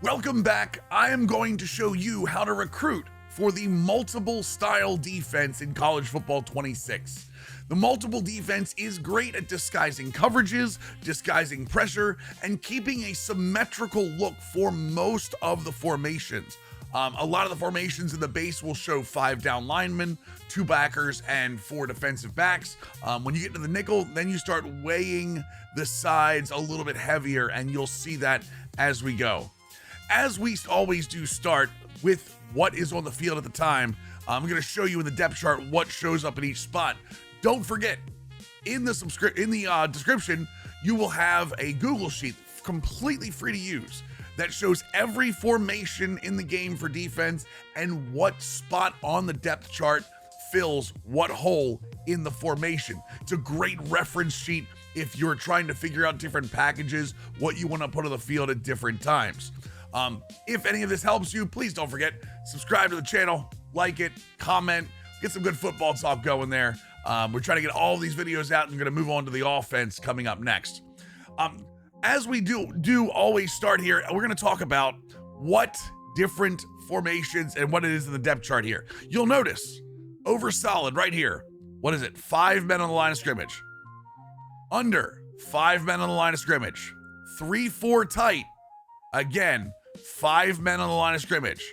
Welcome back. I am going to show you how to recruit for the multiple style defense in College Football 26. The multiple defense is great at disguising coverages, disguising pressure, and keeping a symmetrical look for most of the formations. A lot of the formations in the base will show 5 down linemen, 2 backers, and 4 defensive backs. When you get to the nickel, then you start weighing the sides a little bit heavier, and you'll see that as we go. As we always do, start with what is on the field at the time. I'm going to show you in the depth chart what shows up in each spot. Don't forget, in the description, you will have a Google sheet completely free to use that shows every formation in the game for defense and what spot on the depth chart fills what hole in the formation. It's a great reference sheet if you're trying to figure out different packages, what you want to put on the field at different times. If any of this helps you, please don't forget, subscribe to the channel, like it, comment, get some good football talk going there. We're trying to get all these videos out and going to move on to the offense coming up next. As we do always start here, we're going to talk about what different formations and what it is in the depth chart here. You'll notice over solid right here. What is it? 5 men on the line of scrimmage. Under, 5 men on the line of scrimmage. 3-4 tight. Again, 5 men on the line of scrimmage.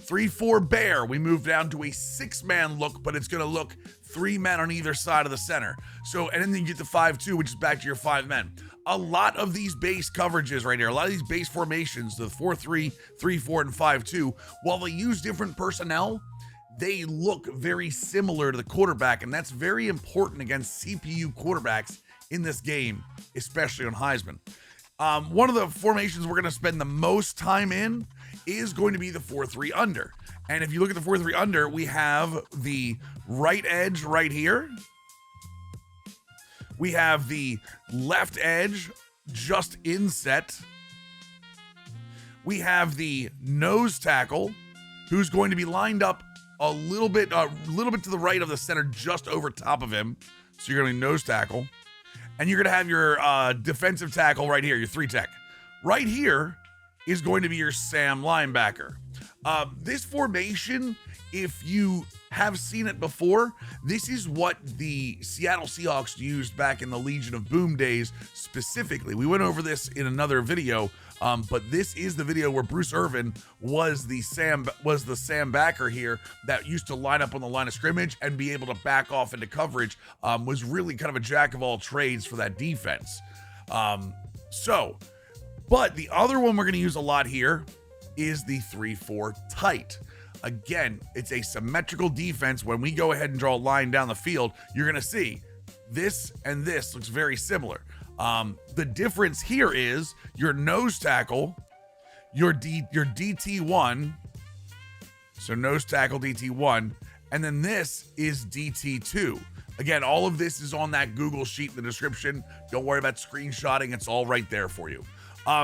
3-4 bear, we move down to a 6-man look, but it's going to look 3 men on either side of the center. So, and then you get the 5-2, which is back to your 5 men. A lot of these base coverages right here, a lot of these base formations, the 4-3, 3-4, and 5-2, while they use different personnel, they look very similar to the quarterback, and that's very important against CPU quarterbacks in this game, especially on Heisman. One of the formations we're going to spend the most time in is going to be the 4-3 under. And if you look at the 4-3 under, we have the right edge right here. We have the left edge just inset. We have the nose tackle, who's going to be lined up a little bit to the right of the center, just over top of him. So you're going to be nose tackle. And you're going to have your defensive tackle right here, your 3-tech. Right here is going to be your Sam linebacker. This formation, if you have seen it before, this is what the Seattle Seahawks used back in the Legion of Boom days specifically. We went over this in another video, but this is the video where Bruce Irvin was the Sam backer here that used to line up on the line of scrimmage and be able to back off into coverage, was really kind of a jack of all trades for that defense. But the other one we're going to use a lot here is the 3-4 tight. Again, it's a symmetrical defense. When we go ahead and draw a line down the field, you're going to see this and this looks very similar. The difference here is your nose tackle, your DT1, so nose tackle DT1, and then this is DT2. Again, all of this is on that Google sheet in the description. Don't worry about screenshotting. It's all right there for you.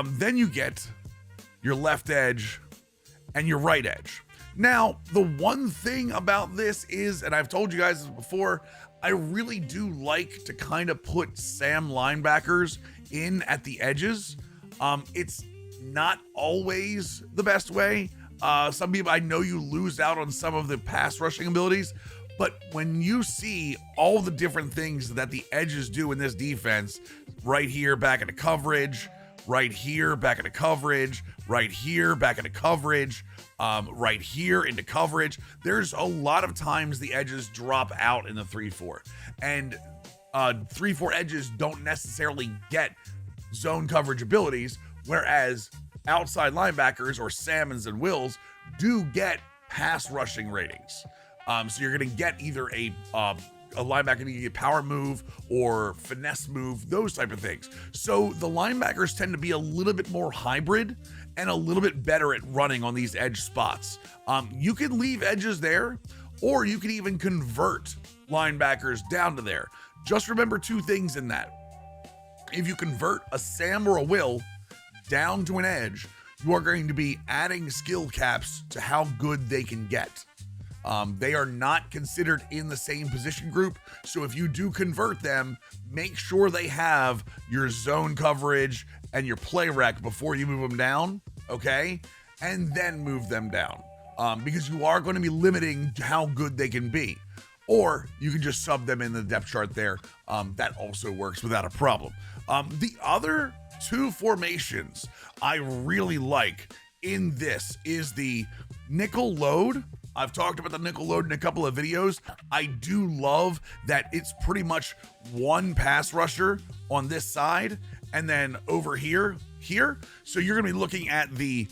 Then you get your left edge and your right edge. Now, the one thing about this is, and I've told you guys this before, I really do like to kind of put Sam linebackers in at the edges. It's not always the best way. Some people, I know you lose out on some of the pass rushing abilities, but when you see all the different things that the edges do in this defense, right here, back into coverage, right here, back into coverage, right here, back into coverage, right here into coverage. There's a lot of times the edges drop out in the 3-4, and 3-4 edges don't necessarily get zone coverage abilities, whereas outside linebackers or Salmons and Wills do get pass rushing ratings. So you're going to get either a linebacker to get power move or finesse move, those type of things. So the linebackers tend to be a little bit more hybrid and a little bit better at running on these edge spots. You can leave edges there, or you can even convert linebackers down to there. Just remember 2 things in that. If you convert a Sam or a Will down to an edge, you are going to be adding skill caps to how good they can get. They are not considered in the same position group. So if you do convert them, make sure they have your zone coverage and your play rec before you move them down. okay? And then move them down, because you are going to be limiting how good they can be. Or you can just sub them in the depth chart there. That also works without a problem. The other two formations I really like in this is the nickel load. I've talked about the nickel load in a couple of videos. I do love that it's pretty much one pass rusher on this side and then over here. So you're gonna be looking at the,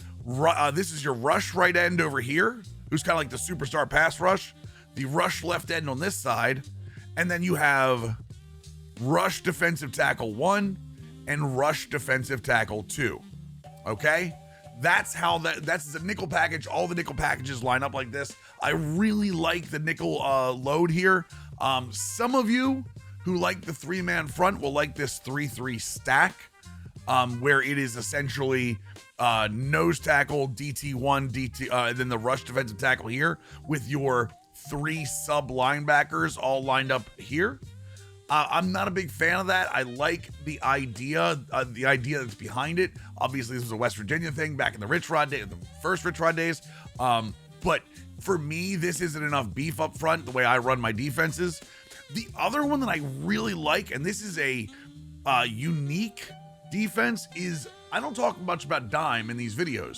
this is your rush right end over here, who's kind of like the superstar pass rush, the rush left end on this side, and then you have rush defensive tackle 1 and rush defensive tackle 2. Okay? That's how that's the nickel package. All the nickel packages line up like this. I really like the nickel load here. Some of you who like the 3-man front will like this 3-3 stack, where it is essentially nose tackle, DT1, then the rush defensive tackle here with your 3 sub linebackers all lined up here. I'm not a big fan of that. I like the idea that's behind it. Obviously, this was a West Virginia thing back in the Rich Rod days, the first Rich Rod days. But for me, this isn't enough beef up front the way I run my defenses. The other one that I really like, and this is a unique defense, is I don't talk much about dime in these videos.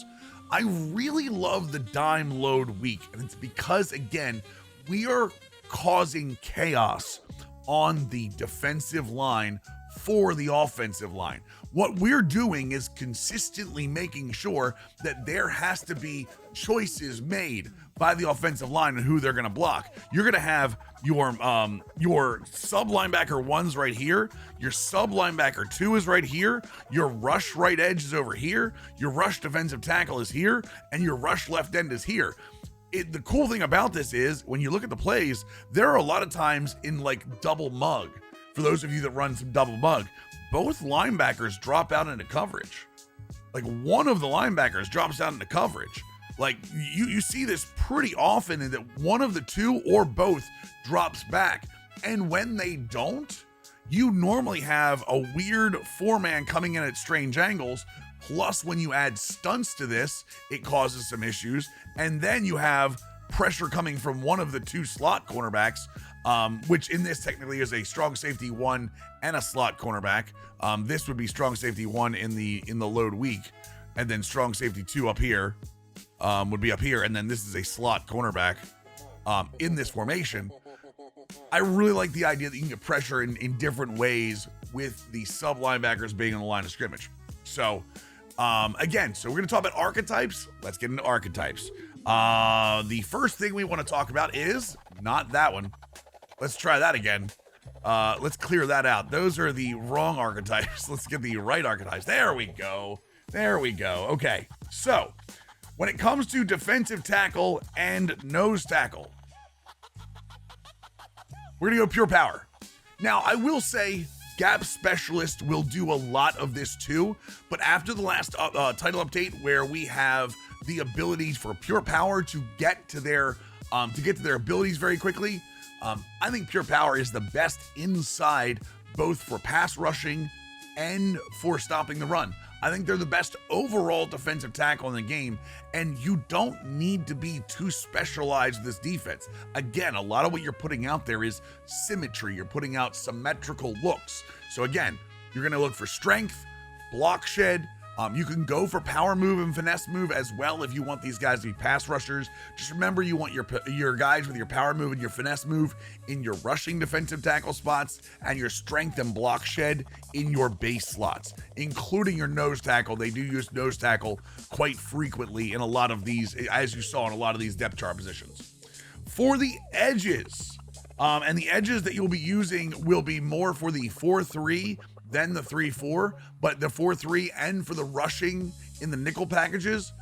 I really love the dime load weak, and it's because, again, we are causing chaos on the defensive line for the offensive line. What we're doing is consistently making sure that there has to be choices made by the offensive line and who they're going to block. You're going to have your sub linebacker 1's right here, your sub linebacker 2 is right here, your rush right edge is over here, your rush defensive tackle is here, and your rush left end is here. The cool thing about this is when you look at the plays, there are a lot of times in like double mug. For those of you that run some double mug, both linebackers drop out into coverage. Like one of the linebackers drops out into coverage. Like you see this pretty often, in that one of the two or both drops back. And when they don't, you normally have a weird 4-man coming in at strange angles. Plus, when you add stunts to this, it causes some issues. And then you have pressure coming from one of the 2 slot cornerbacks, which in this technically is a strong safety 1 and a slot cornerback. This would be strong safety 1 in the load weak, and then strong safety 2 up here would be up here, and then this is a slot cornerback in this formation. I really like the idea that you can get pressure in different ways with the sub linebackers being on the line of scrimmage. So again, so we're going to talk about archetypes. Let's get into archetypes. The first thing we want to talk about is not that one. Let's try that again. Let's clear that out. Those are the wrong archetypes. Let's get the right archetypes. There we go. Okay. So when it comes to defensive tackle and nose tackle, we're going to go pure power. Now, I will say Gap Specialist will do a lot of this too, but after the last title update where we have the ability for pure power to get to their abilities very quickly, I think pure power is the best inside, both for pass rushing and for stopping the run. I think they're the best overall defensive tackle in the game, and you don't need to be too specialized with this defense. Again, a lot of what you're putting out there is symmetry. You're putting out symmetrical looks. So again, you're going to look for strength, block shed. You can go for power move and finesse move as well if you want these guys to be pass rushers. Just remember, you want your guys with your power move and your finesse move in your rushing defensive tackle spots, and your strength and block shed in your base slots, including your nose tackle. They do use nose tackle quite frequently in a lot of these, as you saw in a lot of these depth chart positions. For the edges, and the edges that you'll be using will be more for the 4-3 than the 3-4, but the 4-3 and for the rushing in the nickel packages,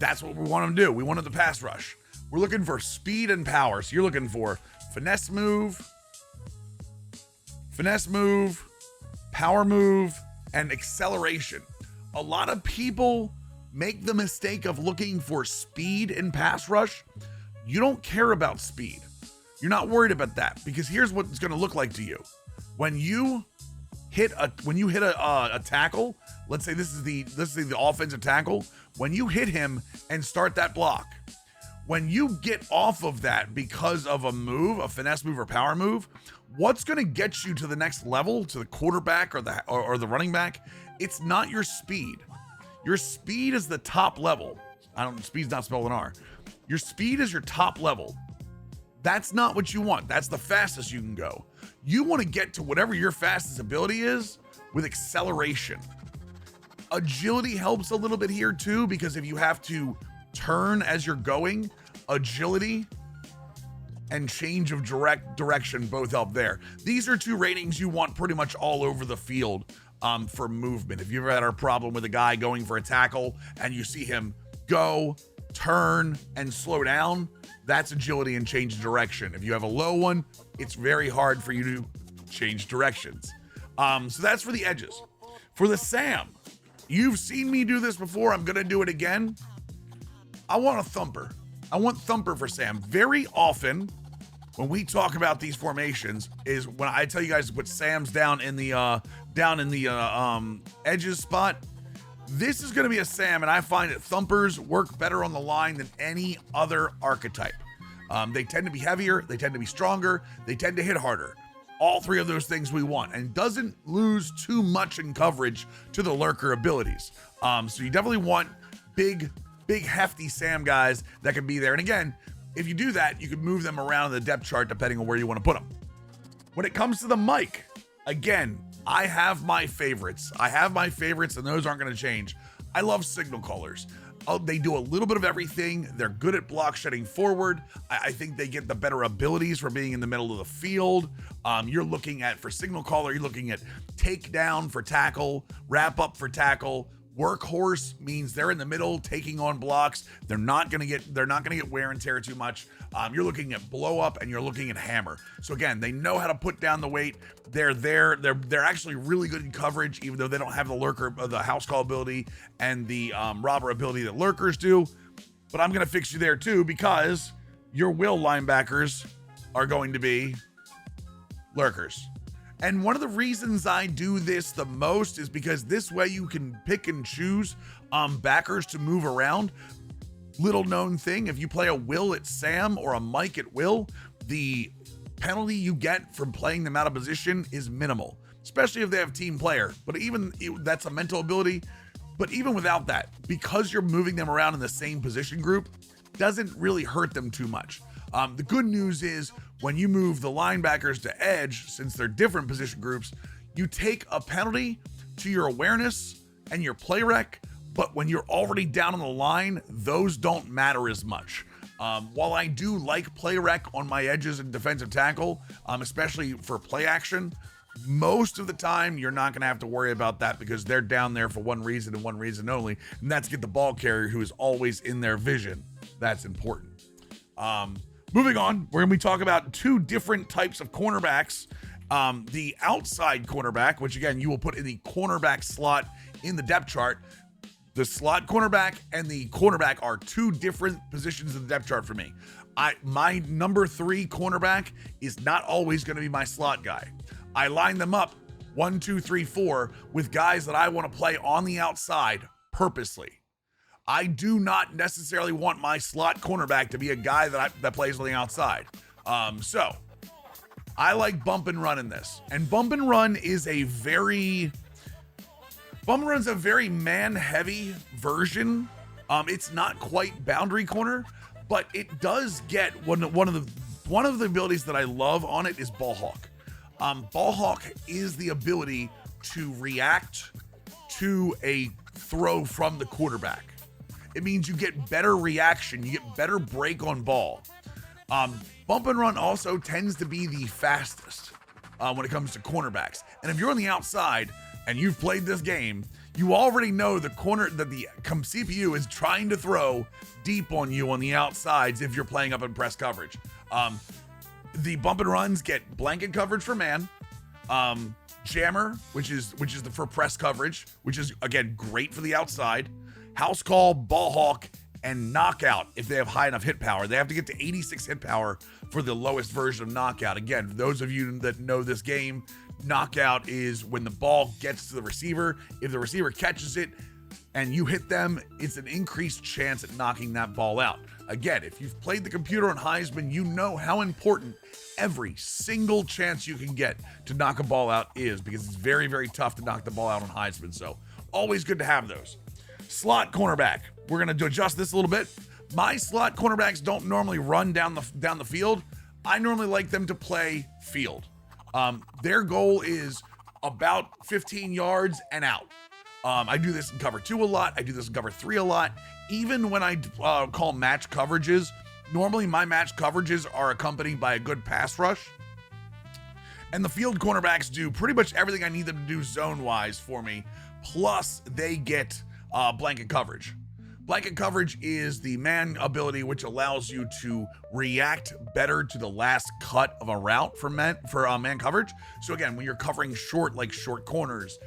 that's what we want them to do. We want them to pass rush. We're looking for speed and power. So you're looking for finesse move, power move, and acceleration. A lot of people make the mistake of looking for speed in pass rush. You don't care about speed. You're not worried about that, because here's what it's going to look like to you. When you when you hit a tackle, let's say this is the offensive tackle, when you hit him and start that block, when you get off of that because of a move, a finesse move or power move, what's going to get you to the next level, to the quarterback or the running back? It's not your speed. Your speed is the top level. Speed's not spelled with an R. Your speed is your top level. That's not what you want. That's the fastest you can go. You want to get to whatever your fastest ability is with acceleration. Agility helps a little bit here too, because if you have to turn as you're going, agility and change of direction both help there. These are two ratings you want pretty much all over the field for movement. If you've ever had a problem with a guy going for a tackle and you see him go, turn, and slow down, that's agility and change direction. If you have a low one, it's very hard for you to change directions. So that's for the edges. For the Sam, you've seen me do this before. I'm going to do it again. I want a thumper. I want thumper for Sam. Very often when we talk about these formations is when I tell you guys to put Sam's down in the edges spot. This is going to be a Sam, and I find that thumpers work better on the line than any other archetype. They tend to be heavier, they tend to be stronger, they tend to hit harder. All three of those things we want, and doesn't lose too much in coverage to the lurker abilities. So you definitely want big hefty Sam guys that can be there. And again, if you do that, you can move them around in the depth chart depending on where you want to put them. When it comes to the mic, again, I have my favorites. And those aren't going to change. I love signal callers. They do a little bit of everything. They're good at block shedding forward. I think they get the better abilities for being in the middle of the field. You're looking at, for signal caller, you're looking at takedown for tackle, wrap up for tackle. Workhorse means they're in the middle taking on blocks. They're not gonna get wear and tear too much. You're looking at blow up and you're looking at hammer. So again, they know how to put down the weight. They're there. They're actually really good in coverage, even though they don't have the lurker, the house call ability and the robber ability that lurkers do. But I'm gonna fix you there too, because your will linebackers are going to be lurkers. And one of the reasons I do this the most is because this way you can pick and choose backers to move around. Little known thing, if you play a Will at Sam or a Mike at Will, the penalty you get from playing them out of position is minimal, especially if they have team player. But that's a mental ability. But even without that, because you're moving them around in the same position group, doesn't really hurt them too much. The good news is when you move the linebackers to edge, since they're different position groups, you take a penalty to your awareness and your play rec, but when you're already down on the line, those don't matter as much. While I do like play rec on my edges and defensive tackle, especially for play action, most of the time you're not going to have to worry about that because they're down there for one reason and one reason only, and that's get the ball carrier who is always in their vision. That's important. Moving on, we're going to be talking about two different types of cornerbacks. The outside cornerback, which again, you will put in the cornerback slot in the depth chart. The slot cornerback and the cornerback are two different positions in the depth chart for me. My number 3 cornerback is not always going to be my slot guy. I line them up 1, 2, 3, 4 with guys that I want to play on the outside purposely. I do not necessarily want my slot cornerback to be a guy that plays on the outside. So I like bump and run in this. And bump and run is a very man-heavy version. It's not quite boundary corner, but it does get one of the abilities that I love on it is ball hawk. Ball hawk is the ability to react to a throw from the quarterback. It means you get better reaction, you get better break on ball. Bump and run also tends to be the fastest when it comes to cornerbacks. And if you're on the outside and you've played this game, you already know the corner that the CPU is trying to throw deep on you on the outsides if you're playing up in press coverage. The bump and runs get blanket coverage for man, jammer, which is for press coverage, which is again great for the outside. House call, ball hawk, and knockout if they have high enough hit power. They have to get to 86 hit power for the lowest version of knockout. Again, for those of you that know this game, Knockout is when the ball gets to the receiver. If the receiver catches it and you hit them, it's an increased chance at knocking that ball out. Again, if you've played the computer on Heisman, you know how important every single chance you can get to knock a ball out is, because it's very, very tough to knock the ball out on Heisman. So always good to have those. Slot cornerback. We're going to adjust this a little bit. My slot cornerbacks don't normally run down the field. I normally like them to play field. Their goal is about 15 yards and out. I do this in cover 2 a lot. I do this in cover 3 a lot. Even when I call match coverages, normally my match coverages are accompanied by a good pass rush. And the field cornerbacks do pretty much everything I need them to do zone-wise for me. Plus, they get blanket coverage. Blanket coverage is the man ability which allows you to react better to the last cut of a route for man coverage. So again, when you're covering short, like short corners,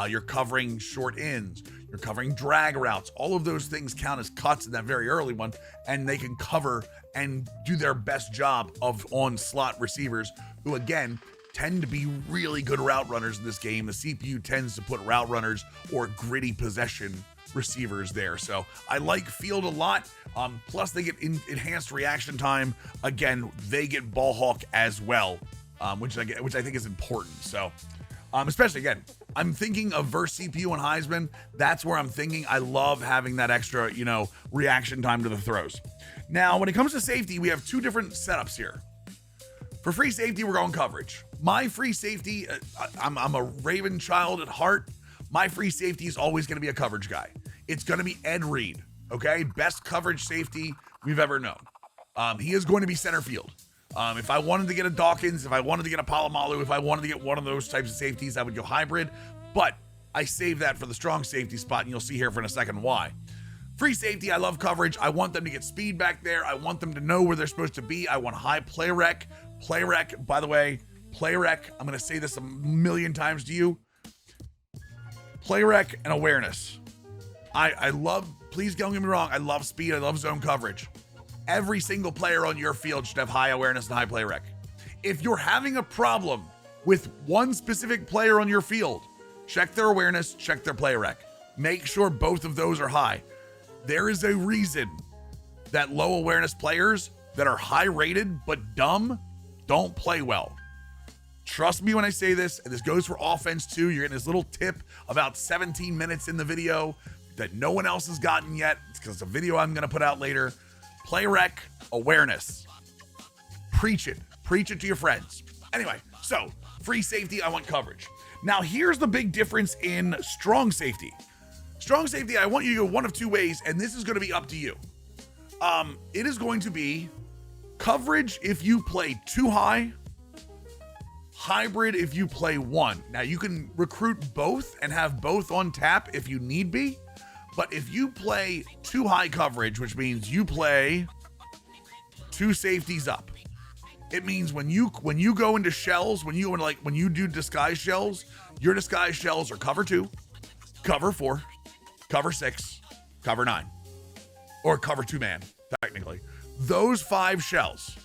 you're covering short ends, you're covering drag routes, all of those things count as cuts in that very early one, and they can cover and do their best job on slot receivers who, again, tend to be really good route runners in this game. The CPU tends to put route runners or gritty possession receivers there. So I like field a lot. Plus they get enhanced reaction time. Again, they get ball hawk as well, which I think is important. So especially, again, I'm thinking of versus CPU and Heisman. That's where I'm thinking. I love having that extra, reaction time to the throws. Now, when it comes to safety, we have 2 different setups here. For free safety, we're going coverage. My free safety, I'm a Raven child at heart. My free safety is always going to be a coverage guy. It's going to be Ed Reed, okay? Best coverage safety we've ever known. He is going to be center field. If I wanted to get a Dawkins, if I wanted to get a Palomalu, if I wanted to get one of those types of safeties, I would go hybrid. But I save that for the strong safety spot, and you'll see here for in a second why. Free safety, I love coverage. I want them to get speed back there. I want them to know where they're supposed to be. I want high play rec. Play rec, by the way, play rec, I'm going to say this a million times to you. Play rec and awareness. I love, please don't get me wrong, I love speed, I love zone coverage. Every single player on your field should have high awareness and high play rec. If you're having a problem with one specific player on your field, check their awareness, check their play rec. Make sure both of those are high. There is a reason that low awareness players that are high rated but dumb don't play well. Trust me when I say this, and this goes for offense too. You're getting this little tip about 17 minutes in the video that no one else has gotten yet. It's because it's a video I'm going to put out later. Play rec, awareness. Preach it. Preach it to your friends. Anyway, so free safety, I want coverage. Now, here's the big difference in strong safety. Strong safety, I want you to go one of 2 ways, and this is going to be up to you. It is going to be coverage if you play 2 high, hybrid if you play 1. Now, you can recruit both and have both on tap if you need be, but if you play 2 high coverage, which means you play 2 safeties up, it means when you go into shells, when you do disguise shells, your disguise shells are cover 2, cover 4, cover 6, cover 9, or cover 2 man, technically. Those 5 shells,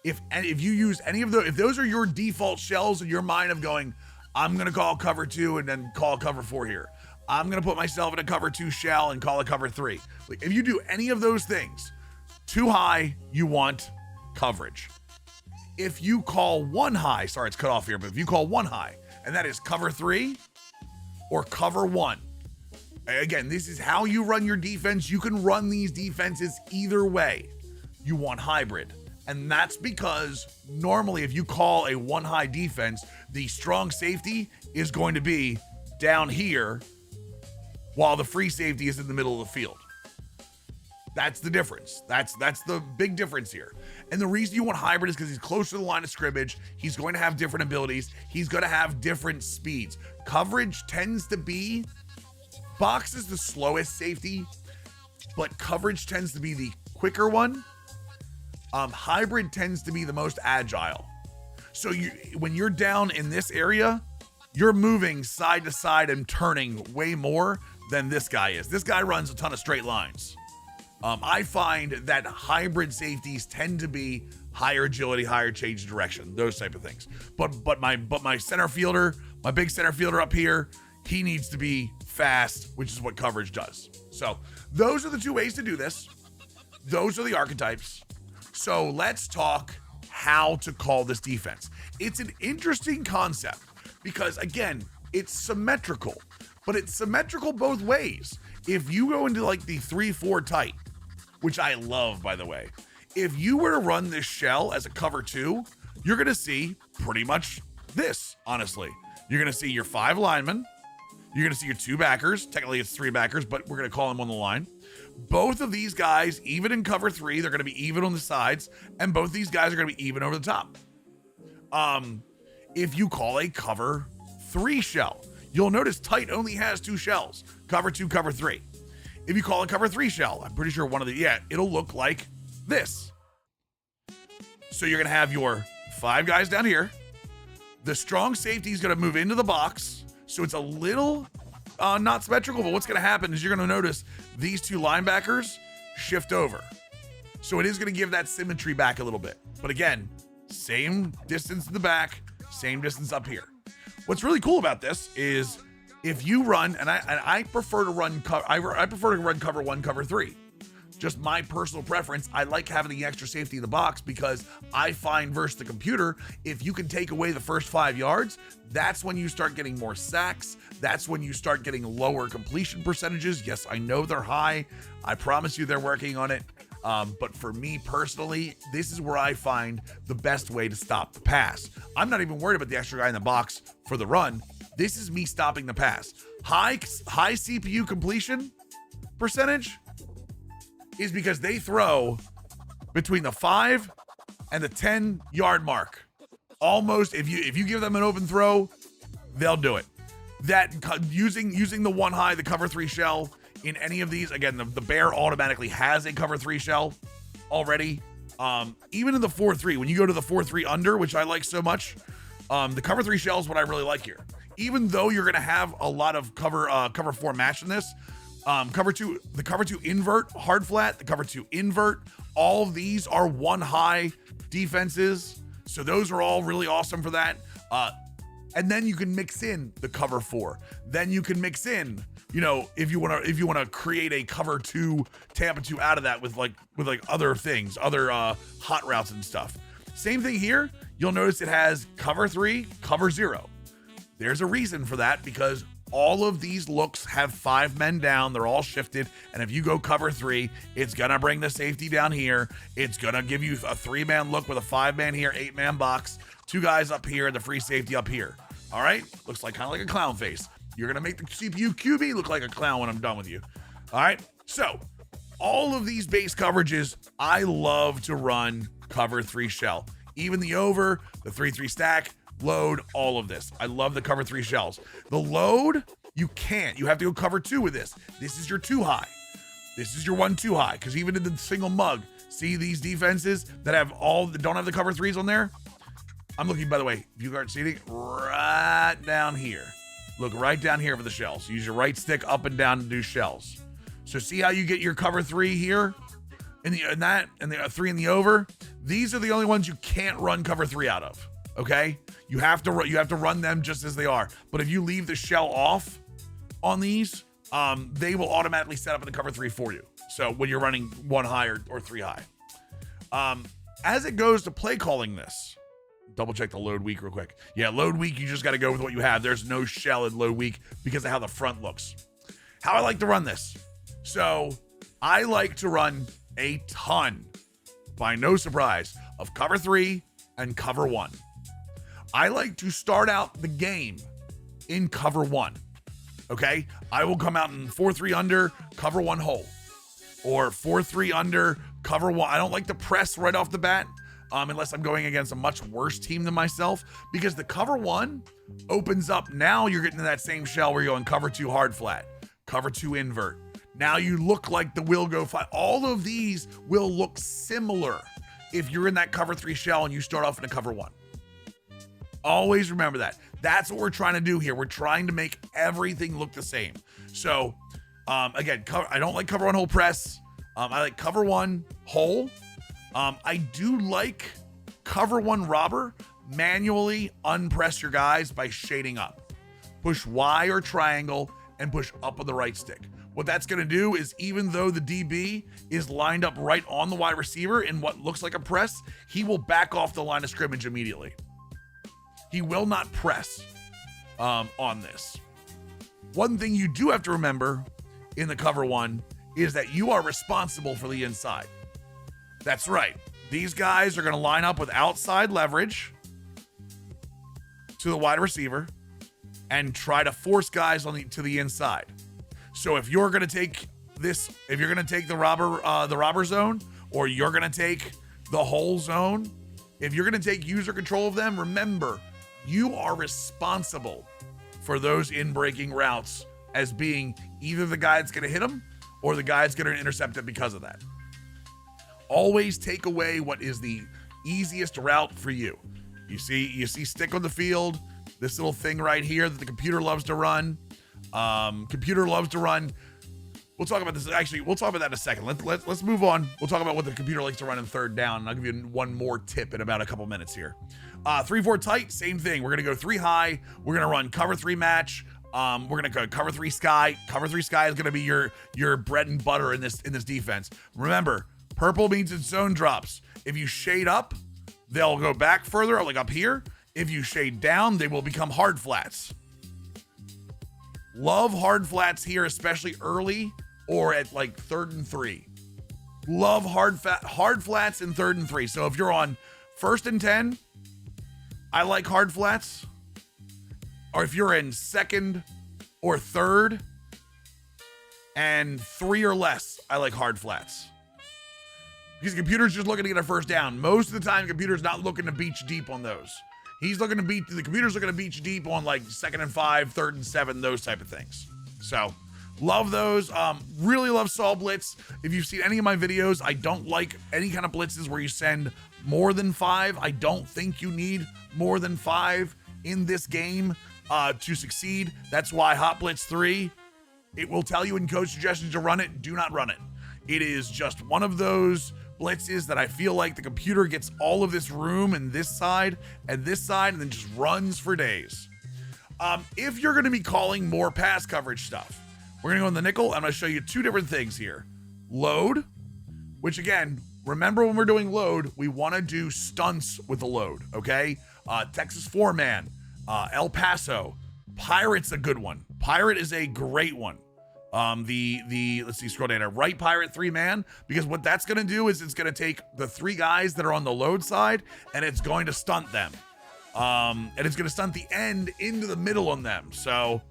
if you use any of those, if those are your default shells in your mind of going, I'm going to call cover 2 and then call cover 4 here. I'm going to put myself in a cover 2 shell and call a cover 3. Like, if you do any of those things, 2 high, you want coverage. If you call 1 high, sorry, it's cut off here, but if you call 1 high, and that is cover 3 or cover 1, again, this is how you run your defense. You can run these defenses either way. You want hybrid. And that's because normally if you call a 1 high defense, the strong safety is going to be down here while the free safety is in the middle of the field. That's the difference. That's the big difference here. And the reason you want hybrid is because he's closer to the line of scrimmage. He's going to have different abilities. He's going to have different speeds. Coverage tends to be, box is the slowest safety, but coverage tends to be the quicker one. Hybrid tends to be the most agile. So when you're down in this area, you're moving side to side and turning way more than this guy is. This guy runs a ton of straight lines. I find that hybrid safeties tend to be higher agility, higher change of direction, those type of things. But my center fielder, my big center fielder up here, he needs to be fast, which is what coverage does. So those are the 2 ways to do this. Those are the archetypes. So let's talk how to call this defense. It's an interesting concept because, again, it's symmetrical, but it's symmetrical both ways. If you go into like the 3-4 tight, which I love, by the way, if you were to run this shell as a cover 2, you're going to see pretty much this, honestly. You're going to see your 5 linemen. You're going to see your 2 backers. Technically, it's 3 backers, but we're going to call them on the line. Both of these guys, even in cover 3, they're going to be even on the sides, and both these guys are going to be even over the top. If you call a cover 3 shell, you'll notice tight only has 2 shells, cover 2, cover 3. If you call a cover 3 shell, I'm pretty sure it'll look like this. So you're going to have your 5 guys down here. The strong safety is going to move into the box. So it's a little not symmetrical, but what's going to happen is you're going to notice these 2 linebackers shift over. So it is going to give that symmetry back a little bit. But again, same distance in the back, same distance up here. What's really cool about this is if you run, and I prefer to run cover 1, cover 3. Just my personal preference. I like having the extra safety in the box because I find versus the computer, if you can take away the first 5 yards, that's when you start getting more sacks. That's when you start getting lower completion percentages. Yes, I know they're high. I promise you they're working on it. But for me personally, this is where I find the best way to stop the pass. I'm not even worried about the extra guy in the box for the run. This is me stopping the pass. High CPU completion percentage is because they throw between the 5 and the 10-yard mark. Almost, if you give them an open throw, they'll do it. That using the 1 high, the cover 3 shell in any of these, again, the bear automatically has a cover 3 shell already. Even in the 4-3, when you go to the 4-3 under, which I like so much, the cover 3 shell is what I really like here. Even though you're gonna have a lot of cover 4 match in this, the cover 2 invert, hard flat, the cover 2 invert, all of these are 1 high defenses. So those are all really awesome for that. And then you can mix in the cover 4. Then you can mix in, if you want to create a cover 2, Tampa 2 out of that with other things, other hot routes and stuff. Same thing here. You'll notice it has cover 3, cover 0. There's a reason for that because all of these looks have 5 men down. They're all shifted. And if you go cover 3, it's going to bring the safety down here. It's going to give you a 3-man look with a 5-man here, 8-man box, 2 guys up here, and the free safety up here. All right? Looks like kind of like a clown face. You're going to make the CPU QB look like a clown when I'm done with you. All right? So all of these base coverages, I love to run cover 3 shell. Even the over, the 3-3 stack, load, all of this. I love the cover 3 shells. The load, you can't. You have to go cover 2 with this. This is your 2 high. This is your 1-2 high. Because even in the single mug, see these defenses that don't have the cover 3s on there? I'm looking, by the way, if you aren't seeing, right down here. Look right down here for the shells. Use your right stick up and down to do shells. So see how you get your cover 3 here? And the 3 in the over? These are the only ones you can't run cover 3 out of. Okay? You have to run them just as they are. But if you leave the shell off on these, they will automatically set up in the cover 3 for you. So when you're running 1 high or 3 high. As it goes to play calling this, double check the load weak real quick. Yeah, load weak, you just got to go with what you have. There's no shell in load weak because of how the front looks. How I like to run this. So I like to run a ton, by no surprise, of cover 3 and cover 1. I like to start out the game in cover 1. Okay? I will come out in 4-3 under, cover 1 hole. Or 4-3 under, cover 1. I don't like to press right off the bat, unless I'm going against a much worse team than myself, because the cover 1 opens up. Now you're getting to that same shell where you're going cover 2 hard flat, cover 2 invert. Now you look like the will go flat. All of these will look similar if you're in that cover 3 shell and you start off in a cover 1. Always remember that. That's what we're trying to do here. We're trying to make everything look the same. So, again, I don't like cover 1 hole press. I like cover 1 hole. I do like Cover one robber, manually unpress your guys by shading up. Push Y or triangle and push up on the right stick. What that's going to do is, even though the DB is lined up right on the wide receiver in what looks like a press, he will back off the line of scrimmage immediately. He will not press on this. One thing you do have to remember in the cover one is that you are responsible for the inside. That's right. These guys are going to line up with outside leverage to the wide receiver and try to force guys to the inside. So if you're going to take this, if you're going to take the robber zone, or you're going to take the hole zone, if you're going to take user control of them, remember, you are responsible for those in-breaking routes as being either the guy that's going to hit them or the guy that's going to intercept it because of that. Always take away what is the easiest route for you. You see stick on the field, this little thing right here that the computer loves to run. Computer loves to run. We'll talk about this. Actually, we'll talk about that in a second. Let's move on. We'll talk about what the computer likes to run in third down, and I'll give you one more tip in about a couple minutes here. 3-4 tight, same thing. We're gonna go 3 high. We're gonna run cover 3 match. We're gonna go cover 3 sky. Cover 3 sky is gonna be your bread and butter in this defense. Remember, purple means it's zone drops. If you shade up, they'll go back further, like up here. If you shade down, they will become hard flats. Love hard flats here, especially early or at like 3rd and 3. Love hard flats in 3rd and 3. So if you're on 1st and 10, I like hard flats. Or if you're in 2nd or 3rd and 3 or less, I like hard flats. Because the computer's just looking to get a first down. Most of the time, the computer's not looking to beat you deep on those. The computer's looking to beat you deep on like 2nd and 5, 3rd and 7, those type of things. So, love those. Really love saw blitz. If you've seen any of my videos, I don't like any kind of blitzes where you send more than 5. I don't think you need more than 5 in this game to succeed. That's why Hot Blitz 3, it will tell you in coach suggestions to run it. Do not run it. It is just one of those blitzes that I feel like the computer gets all of this room and this side and then just runs for days. If you're going to be calling more pass coverage stuff, we're going to go in the nickel. I'm going to show you 2 different things here. Load, which again, remember when we're doing load, we want to do stunts with the load, okay? Texas 4-man, El Paso, Pirate's a good one. Pirate is a great one. Let's see, scroll down here, right pirate 3-man, because what that's going to do is it's going to take the 3 guys that are on the load side and it's going to stunt them. And it's going to stunt the end into the middle on them. So,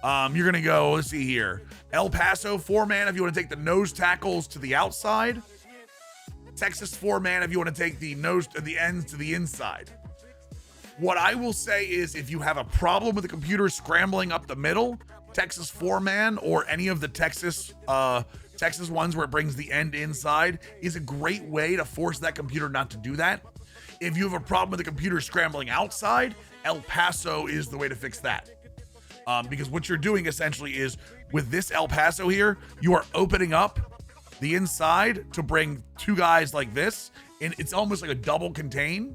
you're going to go, let's see here, El Paso 4-man if you want to take the nose tackles to the outside. Texas 4-man if you want to take the ends to the inside. What I will say is, if you have a problem with the computer scrambling up the middle, Texas 4-man or any of the Texas ones where it brings the end inside is a great way to force that computer not to do that. If you have a problem with the computer scrambling outside, El Paso is the way to fix that. Because what you're doing essentially is, with this El Paso here, you are opening up the inside to bring 2 guys like this, and it's almost like a double contain.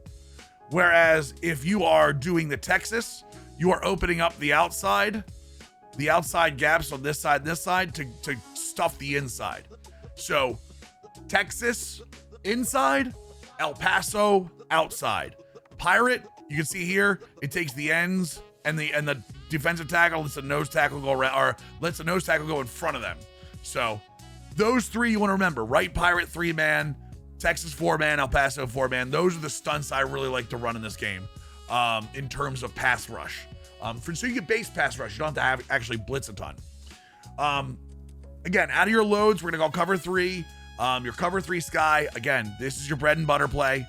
Whereas if you are doing the Texas, you are opening up the outside gaps on this side to stuff the inside. So Texas inside, El Paso outside. Pirate, you can see here, it takes the ends and the defensive tackle lets the nose tackle go around, or lets the nose tackle go in front of them. So those 3 you want to remember: right pirate 3-man, Texas 4-man, El Paso 4-man. Those are the stunts I really like to run in this game in terms of pass rush. So you get base pass rush. You don't have to actually blitz a ton. Again, out of your loads, we're going to go cover 3. Your cover 3 sky. Again, this is your bread and butter play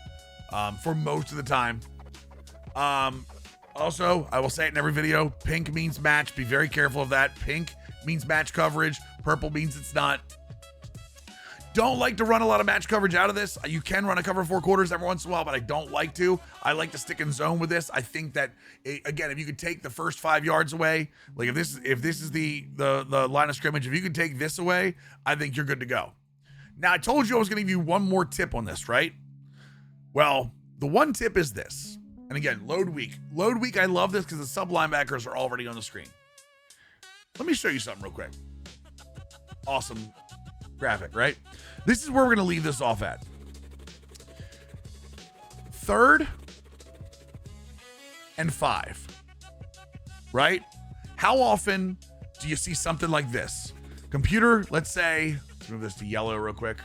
for most of the time. Also, I will say it in every video, pink means match. Be very careful of that. Pink means match coverage. Purple means it's not. Don't like to run a lot of match coverage out of this. You can run a cover 4 quarters every once in a while, but I don't like to. I like to stick in zone with this. I think that, again, if you could take the first 5 yards away, like if this is the line of scrimmage, if you could take this away, I think you're good to go. Now, I told you I was going to give you one more tip on this, right? Well, The one tip is this. And again, load week. Load week, I love this because the sub linebackers are already on the screen. Let me show you something real quick. Awesome graphic, right? This is where we're going to leave this off at. 3rd and 5, right? How often do you see something like this? Computer, let's say, let's move this to yellow real quick.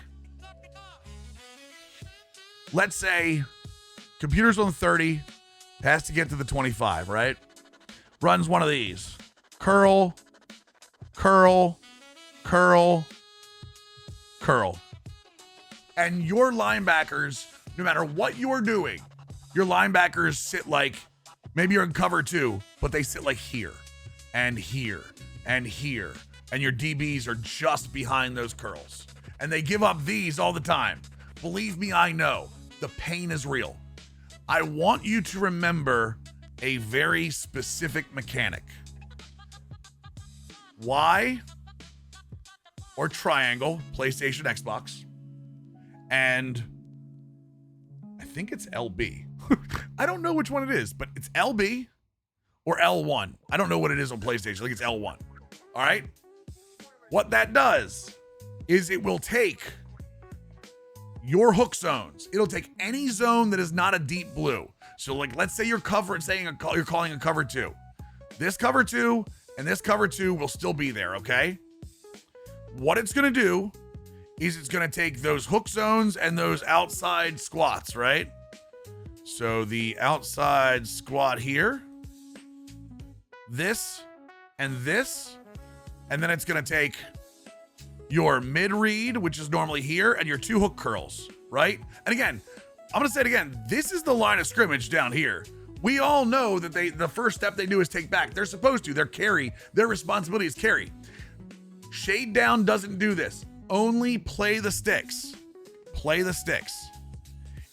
Let's say computer's on 30, has to get to the 25, right? Runs one of these. Curl, curl, curl, curl. And your linebackers, no matter what you're doing, your linebackers sit like, maybe you're in cover 2, but they sit like here and here and here. And your DBs are just behind those curls. And they give up these all the time. Believe me, I know. The pain is real. I want you to remember a very specific mechanic. Y or triangle, PlayStation, Xbox, and I think it's LB. I don't know which one it is, but it's LB or L1. I don't know what it is on PlayStation. I think it's L1. All right? What that does is it will take your hook zones. It'll take any zone that is not a deep blue. So like, let's say you're you're calling a cover 2. This cover 2 and this cover 2 will still be there, okay? What it's gonna do is it's gonna take those hook zones and those outside squats, right? So the outside squat here, this, and then it's gonna take your mid read, which is normally here, and your 2 hook curls, right? And again, I'm gonna say it again, this is the line of scrimmage down here. We all know that the first step they do is take back. They're supposed to, their responsibility is carry. Shade down doesn't do this. Only play the sticks. Play the sticks.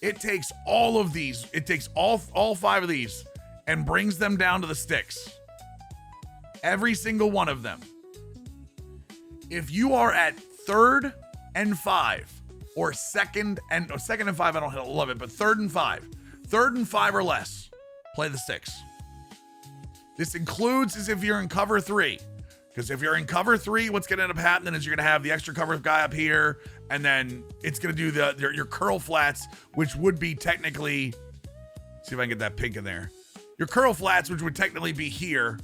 It takes all of these, it takes all 5 of these and brings them down to the sticks. Every single one of them. If you are at 3rd and 5, or 2nd and 5, I don't love it, but 3rd and 5 or less, play the sticks. This includes as if you're in cover 3, because if you're in cover 3, what's going to end up happening is you're going to have the extra cover guy up here, and then it's going to do your curl flats, which would be technically, see if I can get that pink in there. Your curl flats, which would technically be here,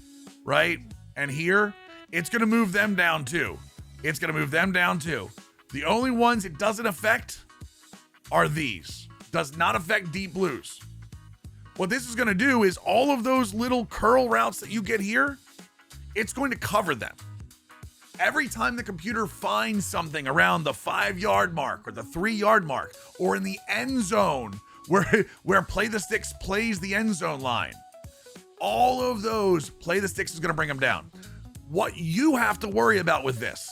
right? And here, it's going to move them down too. It's going to move them down too. The only ones it doesn't affect are these. Does not affect deep blues. What this is going to do is all of those little curl routes that you get here, it's going to cover them. Every time the computer finds something around the 5-yard mark or the 3-yard mark or in the end zone where play the sticks plays the end zone line, all of those play the sticks is going to bring them down. What you have to worry about with this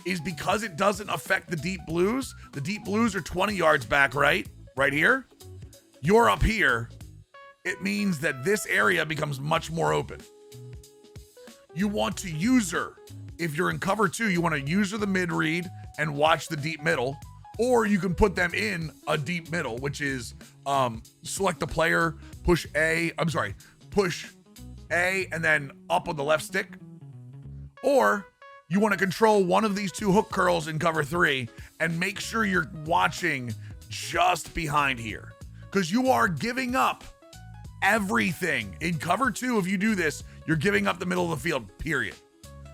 is because it doesn't affect the deep blues are 20 yards back, right here. You're up here. It means that this area becomes much more open. You want to user, if you're in cover 2, you want to user the mid read and watch the deep middle, or you can put them in a deep middle, which is select the player, push A and then up on the left stick. Or you want to control one of these 2 hook curls in cover 3 and make sure you're watching just behind here, because you are giving up everything. In cover 2, if you do this, you're giving up the middle of the field, period.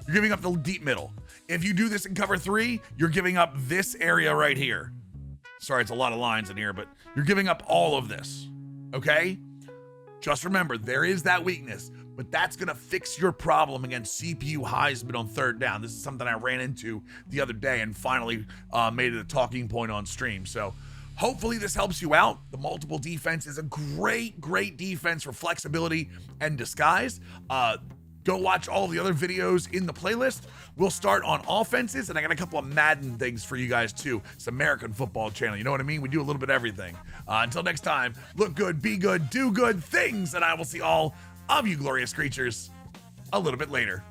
You're giving up the deep middle. If you do this in cover 3, you're giving up this area right here. Sorry, it's a lot of lines in here, but you're giving up all of this, okay? Just remember, there is that weakness, but that's going to fix your problem against CPU Heisman on 3rd down. This is something I ran into the other day and finally made it a talking point on stream. So hopefully this helps you out. The multiple defense is a great defense for flexibility and disguise. Go watch all the other videos in the playlist. We'll start on offenses, and I got a couple of Madden things for you guys too. It's American Football Channel, you know what I mean? We do a little bit of everything. Until next time, look good, be good, do good things, and I will see all of you glorious creatures a little bit later.